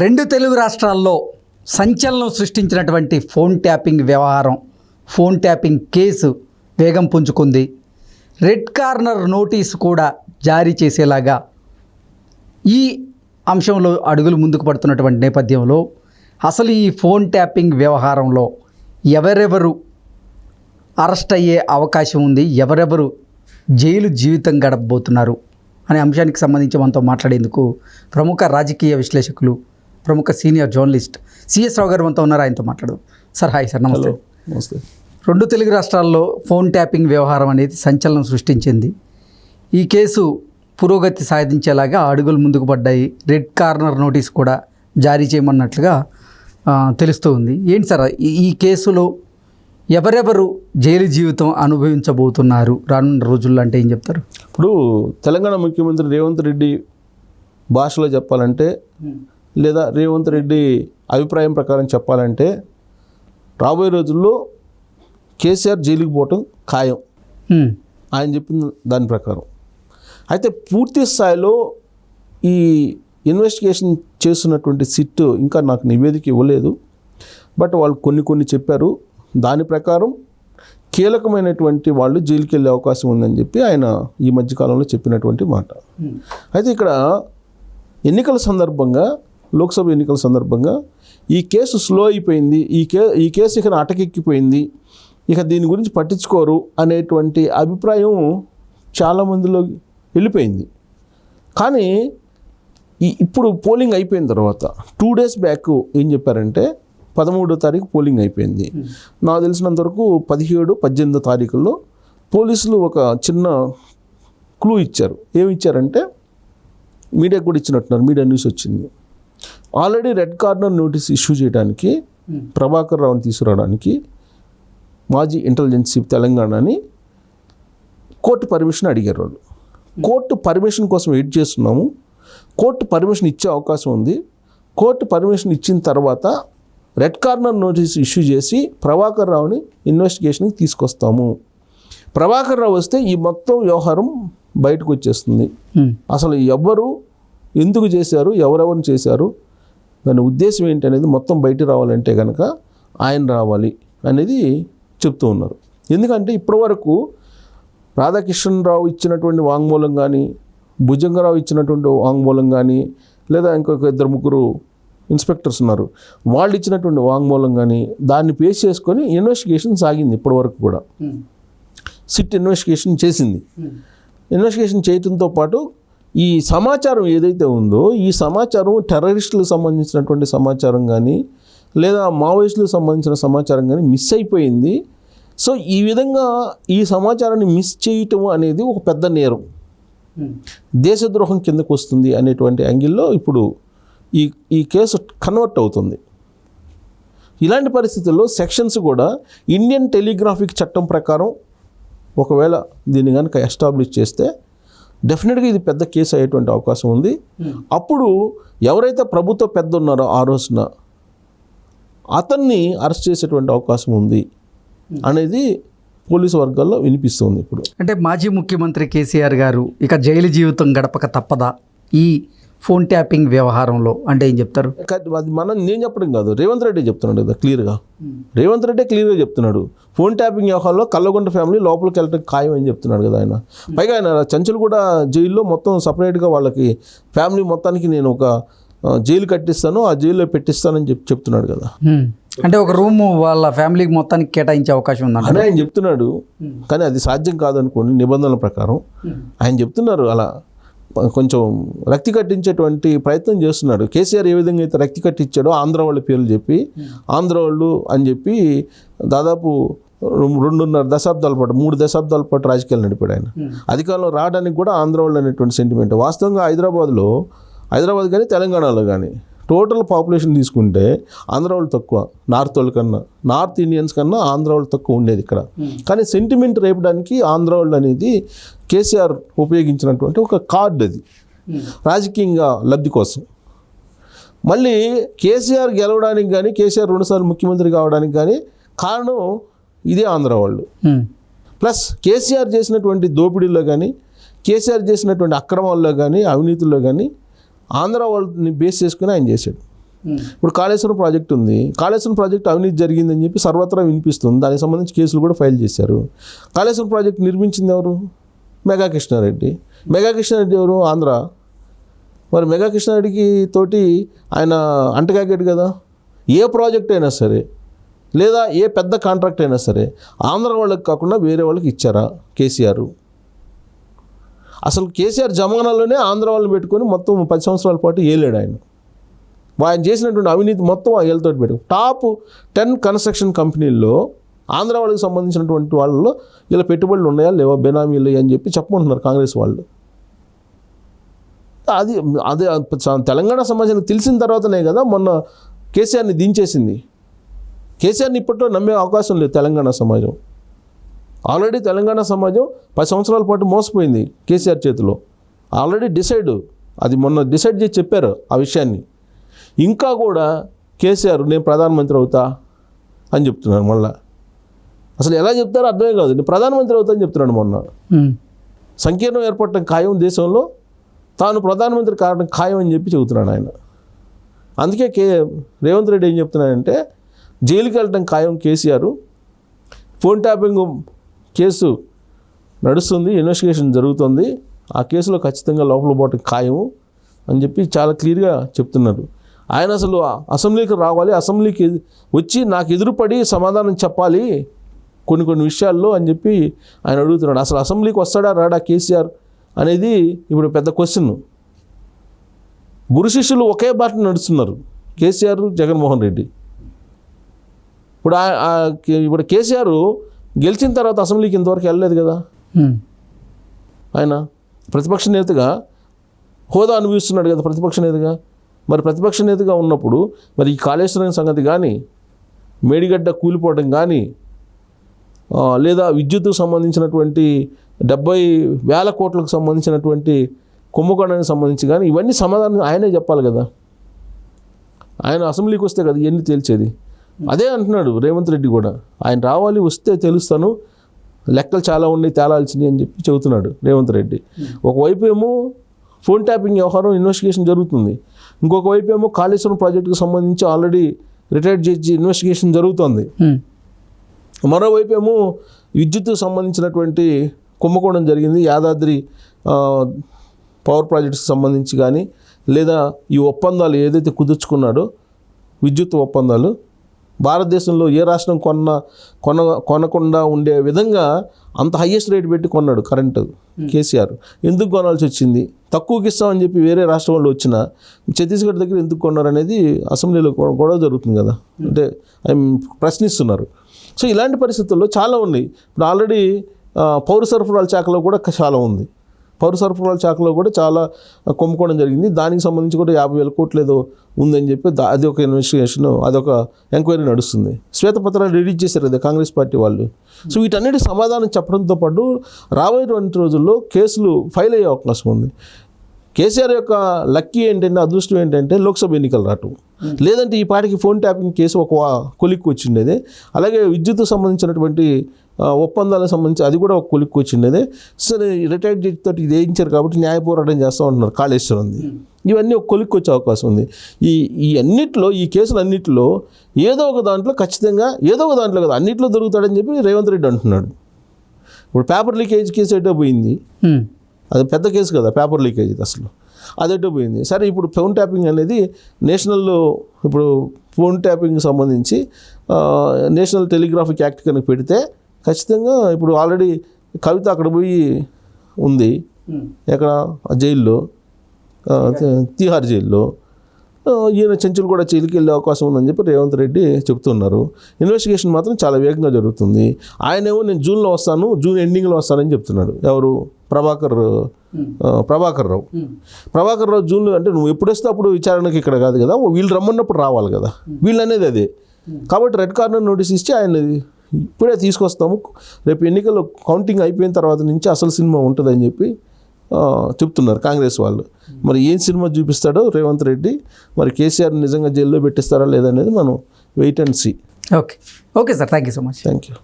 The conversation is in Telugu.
రెండు తెలుగు రాష్ట్రాల్లో సంచలనం సృష్టించినటువంటి ఫోన్ ట్యాపింగ్ వ్యవహారం, ఫోన్ ట్యాపింగ్ కేసు వేగం పుంజుకుంది. రెడ్ కార్నర్ నోటీసు కూడా జారీ చేసేలాగా ఈ అంశంలో అడుగులు ముందుకు పడుతున్నటువంటి నేపథ్యంలో అసలు ఈ ఫోన్ ట్యాపింగ్ వ్యవహారంలో ఎవరెవరు అరెస్ట్ అయ్యే అవకాశం ఉంది, ఎవరెవరు జైలు జీవితం గడపబోతున్నారు అనే అంశానికి సంబంధించి మనతో మాట్లాడేందుకు ప్రముఖ రాజకీయ విశ్లేషకులు, ప్రముఖ సీనియర్ జర్నలిస్ట్ సిఎస్ రావు గారు మనతో ఉన్నారు. ఆయనతో మాట్లాడదు. సార్ హాయ్ సార్, నమస్తే. నమస్తే. రెండు తెలుగు రాష్ట్రాల్లో ఫోన్ ట్యాపింగ్ వ్యవహారం అనేది సంచలనం సృష్టించింది. ఈ కేసు పురోగతి సాధించేలాగా అడుగులు ముందుకు పడ్డాయి. రెడ్ కార్నర్ నోటీస్ కూడా జారీ చేయమన్నట్లుగా తెలుస్తూ ఉంది. ఏంటి సార్ ఈ కేసులో ఎవరెవరు జైలు జీవితం అనుభవించబోతున్నారు రానున్న రోజుల్లో అంటే ఏం చెప్తారు? ఇప్పుడు తెలంగాణ ముఖ్యమంత్రి రేవంత్ రెడ్డి భాషలో చెప్పాలంటే, లేదా రేవంత్ రెడ్డి అభిప్రాయం ప్రకారం చెప్పాలంటే, రాబోయే రోజుల్లో కేసీఆర్ జైలుకి పోవటం ఖాయం ఆయన చెప్పిన దాని ప్రకారం. అయితే పూర్తి స్థాయిలో ఈ ఇన్వెస్టిగేషన్ చేస్తున్నటువంటి సిట్ ఇంకా నాకు నివేదిక ఇవ్వలేదు. బట్ వాళ్ళు కొన్ని చెప్పారు. దాని ప్రకారం కీలకమైనటువంటి వాళ్ళు జైలుకి వెళ్ళే అవకాశం ఉందని చెప్పి ఆయన ఈ మధ్యకాలంలో చెప్పినటువంటి మాట. అయితే ఇక్కడ ఎన్నికల సందర్భంగా, లోక్సభ ఎన్నికల సందర్భంగా ఈ కేసు స్లో అయిపోయింది, ఈ కేసు ఇక అటకెక్కిపోయింది, ఇక దీని గురించి పట్టించుకోరు అనేటువంటి అభిప్రాయం చాలామందిలో వెళ్ళిపోయింది. కానీ ఇప్పుడు పోలింగ్ అయిపోయిన తర్వాత 2 days బ్యాక్ ఏం చెప్పారంటే 13వ తారీఖు పోలింగ్ అయిపోయింది. నాకు తెలిసినంతవరకు 17, 18 తారీఖుల్లో పోలీసులు ఒక చిన్న క్లూ ఇచ్చారు. ఏమి ఇచ్చారంటే, మీడియాకు కూడా ఇచ్చినట్టున్నారు, మీడియా న్యూస్ వచ్చింది. Already red corner notice issue చేయడానికి, ప్రభాకర్ రావుని తీసుకురావడానికి మాజీ ఇంటెలిజెన్స్ చీఫ్ తెలంగాణని కోర్టు పర్మిషన్ అడిగారు వాళ్ళు. కోర్టు పర్మిషన్ కోసం వెయిట్ చేస్తున్నాము, కోర్టు పర్మిషన్ ఇచ్చే అవకాశం ఉంది, కోర్టు పర్మిషన్ ఇచ్చిన తర్వాత రెడ్ కార్నర్ నోటీస్ ఇష్యూ చేసి ప్రభాకర్ రావుని ఇన్వెస్టిగేషన్కి తీసుకొస్తాము. ప్రభాకర్ రావు వస్తే ఈ మొత్తం వ్యవహారం బయటకు వచ్చేస్తుంది. అసలు ఎవరు ఎందుకు చేశారు, ఎవరెవరిని చేశారు, దాని ఉద్దేశం ఏంటి అనేది మొత్తం బయట రావాలంటే కనుక ఆయన రావాలి అనేది చెప్తూ ఉన్నారు. ఎందుకంటే ఇప్పటివరకు రాధాకృష్ణరావు ఇచ్చినటువంటి వాంగ్మూలం కానీ, భుజంగరావు ఇచ్చినటువంటి వాంగ్మూలం కానీ, లేదా ఇంకొక 2-3 ఇన్స్పెక్టర్స్ ఉన్నారు, వాళ్ళు ఇచ్చినటువంటి వాంగ్మూలం కానీ దాన్ని బేస్ చేసుకొని ఇన్వెస్టిగేషన్ సాగింది. ఇప్పటివరకు కూడా సిట్ ఇన్వెస్టిగేషన్ చేసింది. ఇన్వెస్టిగేషన్ చేయడంతో పాటు ఈ సమాచారం ఏదైతే ఉందో, ఈ సమాచారం టెర్రరిస్టులకు సంబంధించినటువంటి సమాచారం కానీ, లేదా మావోయిస్టులకు సంబంధించిన సమాచారం కానీ మిస్ అయిపోయింది. సో ఈ విధంగా ఈ సమాచారాన్ని మిస్ చేయటం అనేది ఒక పెద్ద నేరం, దేశద్రోహం కిందకు వస్తుంది అనేటువంటి యాంగిల్లో ఇప్పుడు ఈ కేసు కన్వర్ట్ అవుతుంది. ఇలాంటి పరిస్థితుల్లో సెక్షన్స్ కూడా ఇండియన్ టెలిగ్రాఫిక్ చట్టం ప్రకారం ఒకవేళ దీన్ని కనుక ఎస్టాబ్లిష్ చేస్తే డెఫినెట్గా ఇది పెద్ద కేసు అయ్యేటువంటి అవకాశం ఉంది. అప్పుడు ఎవరైతే ప్రభుత్వ పెద్ద ఉన్నారో ఆ రోజున అతన్ని అరెస్ట్ చేసేటువంటి అవకాశం ఉంది అనేది పోలీసు వర్గాల్లో వినిపిస్తుంది. ఇప్పుడు అంటే మాజీ ముఖ్యమంత్రి కేసీఆర్ గారు ఇక జైలు జీవితం గడపక తప్పదా ఈ ఫోన్ ట్యాపింగ్ వ్యవహారంలో అంటే ఏం చెప్తారు? అది నేను చెప్పడం కాదు, రేవంత్ రెడ్డి చెప్తున్నాడు కదా క్లియర్గా. రేవంత్ రెడ్డి క్లియర్గా చెప్తున్నాడు, ఫోన్ ట్యాపింగ్ వ్యవహారంలో కల్లగొండ ఫ్యామిలీ లోపలికి వెళ్ళడం ఖాయం అని చెప్తున్నాడు కదా ఆయన. పైగా ఆయన చంచల్ కూడా జైల్లో మొత్తం సపరేట్గా వాళ్ళకి ఫ్యామిలీ మొత్తానికి నేను ఒక జైలు కట్టిస్తాను, ఆ జైల్లో పెట్టిస్తానని చెప్తున్నాడు కదా. అంటే ఒక రూము వాళ్ళ ఫ్యామిలీకి మొత్తానికి కేటాయించే అవకాశం ఉందని ఆయన చెప్తున్నాడు. కానీ అది సాధ్యం కాదనుకోండి నిబంధనల ప్రకారం. ఆయన చెప్తున్నారు అలా కొంచెం రక్తి కట్టించేటువంటి ప్రయత్నం చేస్తున్నాడు. కేసీఆర్ ఏ విధంగా అయితే రక్తి కట్టించాడో ఆంధ్ర వాళ్ళ పేర్లు చెప్పి, ఆంధ్ర వాళ్ళు అని చెప్పి దాదాపు 2.5 దశాబ్దాల పాటు 3 దశాబ్దాల పాటు రాజకీయాలు నడిపాడు ఆయన. అధికారంలో రావడానికి కూడా ఆంధ్ర వాళ్ళు అనేటువంటి సెంటిమెంట్. వాస్తవంగా హైదరాబాద్ కానీ తెలంగాణలో కానీ టోటల్ పాపులేషన్ తీసుకుంటే ఆంధ్ర వాళ్ళు తక్కువ, నార్త్ ఇండియన్స్ కన్నా ఆంధ్ర వాళ్ళు తక్కువ ఉండేది ఇక్కడ. కానీ సెంటిమెంట్ రేపడానికి ఆంధ్ర వాళ్ళు అనేది కేసీఆర్ ఉపయోగించినటువంటి ఒక కార్డ్, అది రాజకీయంగా లబ్ధి కోసం. మళ్ళీ కేసీఆర్ గెలవడానికి కానీ, కేసీఆర్ 2 సార్లు ముఖ్యమంత్రి కావడానికి కానీ కారణం ఇదే ఆంధ్ర వాళ్ళు. ప్లస్ కేసీఆర్ చేసినటువంటి దోపిడీల్లో కానీ, కేసీఆర్ చేసినటువంటి అక్రమాల్లో కానీ, అవినీతుల్లో కానీ ఆంధ్ర వాళ్ళని బేస్ చేసుకుని ఆయన చేశాడు. ఇప్పుడు కాళేశ్వరం ప్రాజెక్ట్ ఉంది. కాళేశ్వరం ప్రాజెక్ట్ అవినీతి జరిగిందని చెప్పి సర్వత్రా వినిపిస్తుంది. దానికి సంబంధించి కేసులు కూడా ఫైల్ చేశారు. కాళేశ్వరం ప్రాజెక్ట్ నిర్మించింది ఎవరు? మెగా కృష్ణారెడ్డి. మెగా కృష్ణారెడ్డి ఎవరు? ఆంధ్ర. మరి మెగా కృష్ణారెడ్డికి తోటి ఆయన అంటకాగాడు కదా. ఏ ప్రాజెక్ట్ అయినా సరే లేదా ఏ పెద్ద కాంట్రాక్ట్ అయినా సరే ఆంధ్ర వాళ్ళకి కాకుండా వేరే వాళ్ళకి ఇచ్చారా కేసీఆర్? అసలు కేసీఆర్ జమానాలోనే ఆంధ్ర వాళ్ళని పెట్టుకొని మొత్తం 10 సంవత్సరాల పాటు ఏలాడు ఆయన. ఆయన చేసినటువంటి అవినీతి మొత్తం ఆ ఏళ్ళతో పెట్టు. టాప్ 10 కన్స్ట్రక్షన్ కంపెనీల్లో ఆంధ్ర వాళ్ళకి సంబంధించినటువంటి వాళ్ళలో ఇలా పెట్టుబడులు ఉన్నాయా లేవా, బెనామీలు అని చెప్పి చెప్పమంటున్నారు కాంగ్రెస్ వాళ్ళు. అది అదే తెలంగాణ సమాజానికి తెలిసిన తర్వాతనే కదా మొన్న కేసీఆర్ని దించేసింది. కేసీఆర్ని ఇప్పట్లో నమ్మే అవకాశం లేదు తెలంగాణ సమాజం. ఆల్రెడీ తెలంగాణ సమాజం 10 సంవత్సరాల పాటు మోసపోయింది కేసీఆర్ చేతిలో. ఆల్రెడీ అది మొన్న డిసైడ్ చేసి చెప్పారు ఆ విషయాన్ని. ఇంకా కూడా కేసీఆర్ నేను ప్రధానమంత్రి అవుతా అని చెప్తున్నాను. మళ్ళీ అసలు ఎలా చెప్తారో అర్థమే కాదు. నేను ప్రధానమంత్రి అవుతా అని చెప్తున్నాడు. మొన్న సంకీర్ణం ఏర్పడటం ఖాయం దేశంలో, తాను ప్రధానమంత్రి కావడం ఖాయం అని చెప్పి చెబుతున్నాడు ఆయన. అందుకే రేవంత్ రెడ్డి ఏం చెప్తున్నాడంటే జైలుకి వెళ్ళటం ఖాయం కేసీఆర్. ఫోన్ ట్యాపింగ్ కేసు నడుస్తుంది, ఇన్వెస్టిగేషన్ జరుగుతుంది, ఆ కేసులో ఖచ్చితంగా లోపల పోవటం ఖాయం అని చెప్పి చాలా క్లియర్గా చెప్తున్నారు. ఆయన అసలు అసెంబ్లీకి రావాలి, అసెంబ్లీకి వచ్చి నాకు ఎదురుపడి సమాధానం చెప్పాలి కొన్ని విషయాల్లో అని చెప్పి ఆయన అడుగుతున్నాడు. అసలు అసెంబ్లీకి వస్తాడా రాడా కేసీఆర్ అనేది ఇప్పుడు పెద్ద క్వశ్చన్. గురు శిష్యులు ఒకే బాట నడుస్తున్నారు, కేసీఆర్ జగన్మోహన్ రెడ్డి. ఇప్పుడు కేసీఆర్ గెలిచిన తర్వాత అసెంబ్లీకి ఇంతవరకు వెళ్ళలేదు కదా. ఆయన ప్రతిపక్ష నేతగా హోదా అనుభవిస్తున్నాడు కదా ప్రతిపక్ష నేతగా. మరి ప్రతిపక్ష నేతగా ఉన్నప్పుడు మరి ఈ కాళేశ్వరం సంగతి కానీ, మేడిగడ్డ కూలిపోవడం కానీ, లేదా విద్యుత్తుకు సంబంధించినటువంటి 70,000 కోట్లకు సంబంధించినటువంటి కుంభకోణానికి సంబంధించి కానీ ఇవన్నీ సమాధానం ఆయనే చెప్పాలి కదా. ఆయన అసెంబ్లీకి వస్తే కదా ఇవన్నీ తేల్చేది. అదే అంటున్నాడు రేవంత్ రెడ్డి కూడా. ఆయన రావాలి, వస్తే తెలుస్తాను, లెక్కలు చాలా ఉన్నాయి తేలాల్సినవి అని చెప్పి చెబుతున్నాడు రేవంత్ రెడ్డి. ఒకవైపు ఏమో ఫోన్ ట్యాపింగ్ వ్యవహారం ఇన్వెస్టిగేషన్ జరుగుతుంది, ఇంకొక వైపు ఏమో కాళేశ్వరం ప్రాజెక్టుకు సంబంధించి ఆల్రెడీ రిటైర్డ్ జడ్జి ఇన్వెస్టిగేషన్ జరుగుతుంది. మరోవైపు ఏమో విద్యుత్తుకు సంబంధించినటువంటి కుంభకోణం జరిగింది, యాదాద్రి పవర్ ప్రాజెక్ట్స్కి సంబంధించి కానీ, లేదా ఈ ఒప్పందాలు ఏదైతే కుదుర్చుకున్నాడో విద్యుత్ ఒప్పందాలు భారతదేశంలో ఏ రాష్ట్రం కొనకుండా ఉండే విధంగా అంత హయ్యెస్ట్ రేట్ పెట్టి కొన్నాడు కరెంటు కేసీఆర్. ఎందుకు కొనాల్సి వచ్చింది? తక్కువకి ఇస్తామని చెప్పి వేరే రాష్ట్రం వాళ్ళు వచ్చిన ఛత్తీస్గఢ్ దగ్గర ఎందుకు కొన్నారు అనేది అసెంబ్లీలో గొడవ జరుగుతుంది కదా, అంటే ప్రశ్నిస్తున్నారు. సో ఇలాంటి పరిస్థితుల్లో చాలా ఉన్నాయి. ఇప్పుడు ఆల్రెడీ పౌర సరఫరాల శాఖలో కూడా చాలా ఉంది. పౌర సరఫరాల శాఖలో కూడా చాలా కుంభకోణం జరిగింది. దానికి సంబంధించి కూడా 50,000 కోట్లు ఏదో ఉందని చెప్పి అది ఒక ఇన్వెస్టిగేషన్, అదొక ఎంక్వైరీ నడుస్తుంది. శ్వేతపత్రాలు రిలీజ్ చేశారు కదా కాంగ్రెస్ పార్టీ వాళ్ళు. సో వీటన్నిటి సమాధానం చెప్పడంతో పాటు రాబోయేటువంటి రోజుల్లో కేసులు ఫైల్ అయ్యే అవకాశం ఉంది. కేసీఆర్ యొక్క లక్కీ ఏంటంటే, అదృష్టం ఏంటంటే లోక్సభ ఎన్నికలు రావటం, లేదంటే ఈ పాటికి ఫోన్ ట్యాపింగ్ కేసు ఒక కొలిక్కి వచ్చిండేది. అలాగే విద్యుత్కు సంబంధించినటువంటి ఒప్పందాలకు సంబంధించి అది కూడా ఒక కొలిక్కి వచ్చిండేది. సరే రిటైర్డ్ జడ్జి తోటి ఇది వేయించారు కాబట్టి న్యాయ పోరాటం చేస్తూ ఉంటున్నారు కాళేశ్వరంది. ఇవన్నీ ఒక కొలిక్కి వచ్చే అవకాశం ఉంది. ఈ అన్నిట్లో, ఈ కేసులు అన్నింటిలో ఏదో ఒక దాంట్లో ఖచ్చితంగా, ఏదో ఒక దాంట్లో కదా అన్నింటిలో దొరుకుతాడని చెప్పి రేవంత్ రెడ్డి అంటున్నాడు. ఇప్పుడు పేపర్ లీకేజ్ కేసు ఎటో పోయింది, అది పెద్ద కేసు కదా పేపర్ లీకేజ్ అసలు, అదెటో పోయింది. సరే ఇప్పుడు ఫోన్ ట్యాపింగ్ అనేది నేషనల్లో, ఇప్పుడు ఫోన్ ట్యాపింగ్కి సంబంధించి నేషనల్ టెలిగ్రాఫిక్ యాక్ట్ కనుక పెడితే ఖచ్చితంగా ఇప్పుడు ఆల్రెడీ కవిత అక్కడ పోయి ఉంది, ఎక్కడ జైల్లో, తిహార్ జైల్లో. ఈయన చెంచులు కూడా జైలుకి వెళ్ళే అవకాశం ఉందని చెప్పి రేవంత్ రెడ్డి చెప్తున్నారు. ఇన్వెస్టిగేషన్ మాత్రం చాలా వేగంగా జరుగుతుంది. ఆయనేమో నేను జూన్లో వస్తాను, జూన్ ఎండింగ్లో వస్తానని చెప్తున్నాడు. ఎవరు? ప్రభాకర్ రావు జూన్లో. అంటే నువ్వు ఎప్పుడు వస్తే అప్పుడు విచారణకి ఇక్కడ కాదు కదా, వీళ్ళు రమ్మన్నప్పుడు రావాలి కదా, వీళ్ళు అనేది అదే. కాబట్టి రెడ్ కార్నర్ నోటీస్ ఇచ్చి ఆయన ఇప్పుడే తీసుకొస్తాము, రేపు ఎన్నికల్లో కౌంటింగ్ అయిపోయిన తర్వాత నుంచి అసలు సినిమా ఉంటుందని చెప్పి చెప్తున్నారు కాంగ్రెస్ వాళ్ళు. మరి ఏం సినిమా చూపిస్తాడో రేవంత్ రెడ్డి, మరి కేసీఆర్ నిజంగా జైల్లో పెట్టిస్తారా లేదనేది మనం wait and see. Okay sir, thank you so much. Thank you.